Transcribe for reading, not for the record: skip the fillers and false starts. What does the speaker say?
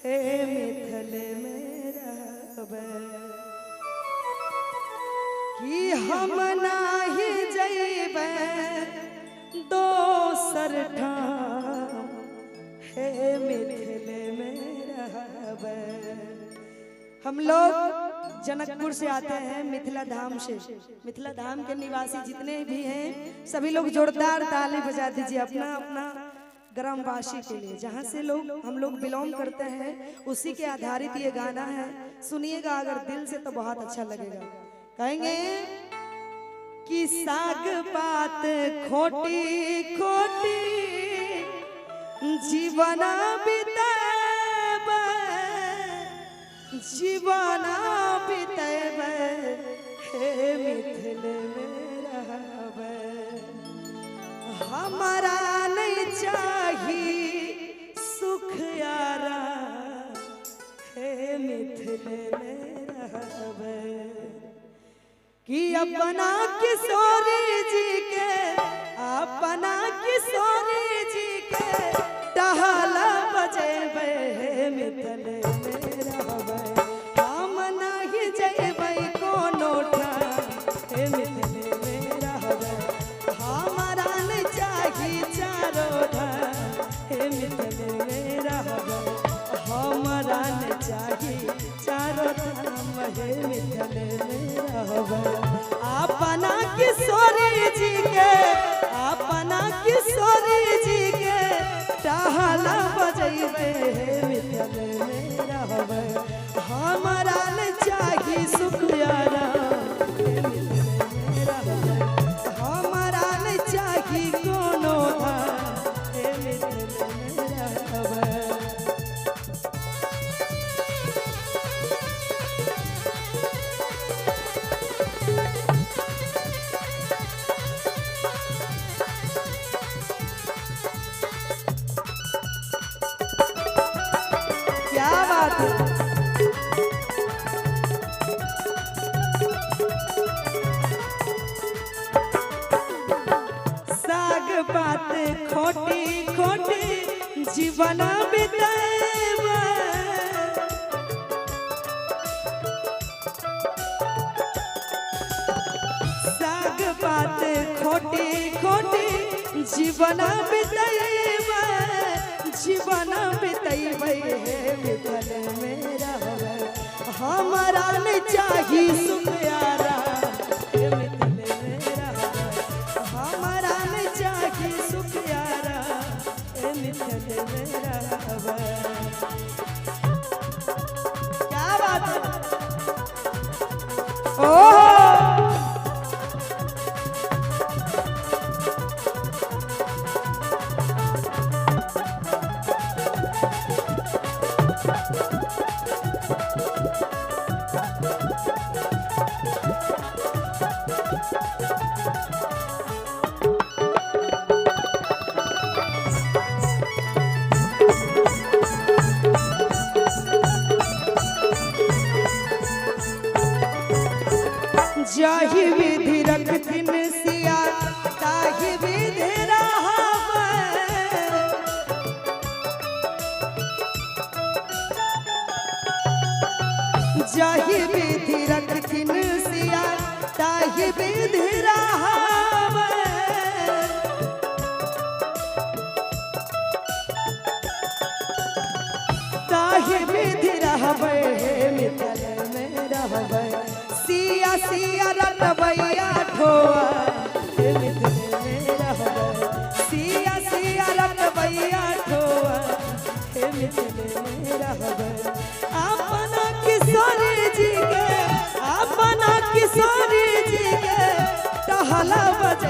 हे मिथिल में रहबे कि हम नाही जइबे दोसर ठाम हे मिथिल में रहबे। हम लोग जनकपुर से आते हैं, मिथिला धाम से। मिथिला धाम के निवासी जितने भी हैं सभी लोग जोरदार ताली बजा दीजिए अपना अपना ग्रामवासी के लिए, जहाँ से हम लोग बिलोंग करते हैं उसी के आधारित ये गाना है। सुनिएगा अगर दिल से तो बहुत अच्छा लगेगा। कहेंगे कि साग पात खोटी खोटी जीवना बिताबे जीवना बिताबे हे मिथिल में रहबे। हमारा नहीं चाहिए सुख यारा हे मिथिल में रहबे कि अपना किशोरी जी के अपना किशोरी जी के टहला बजेबे हे मिथिल में रहबे। हम नहीं जइबे कोनो ठाम हे मिथिल में रहबे। हमारा नहीं चाहिए चारों धाम हे मिथिल में रहबे। हमारा नहीं चाहिए चारों धाम हे मिथिल में रहबे। अपना किशोरी जी के अपना किशोरी जी के टहला बजेबे हे मिथिल में रहबे। हमारा नहीं चाहिए सुख यारा हे मिथिल में रहबे। हमारा नहीं चाहिए कोनो धाम हे मिथिल में रहबे। क्या बात है। साग पात खोटी खोटी जीवन बिताबे साग पात खोटी खोटी जीवन बिताबे जीवन बिताबे हे मिथिल में रहबे। हमारा नहीं चाहिए सुख यारा हे मिथिल में रहबे। हमारा नहीं चाहिए सुख यारा हे मिथिल में रहबे। क्या बात है। ओह जाहि विधि रखथिन सिया ताहि विधि रहबे। जाहि विधि रखथिन सिया ताहि विधि रहबे। ताहि विधि रहबे हे मिथिल में रहबे। सिया सिया रटबैया ठोआ हे मिथिल में रहबे। सिया सिया रटबैया ठोआ हे मिथिल में रहबे। अपना किशोरी जी के टहला बजे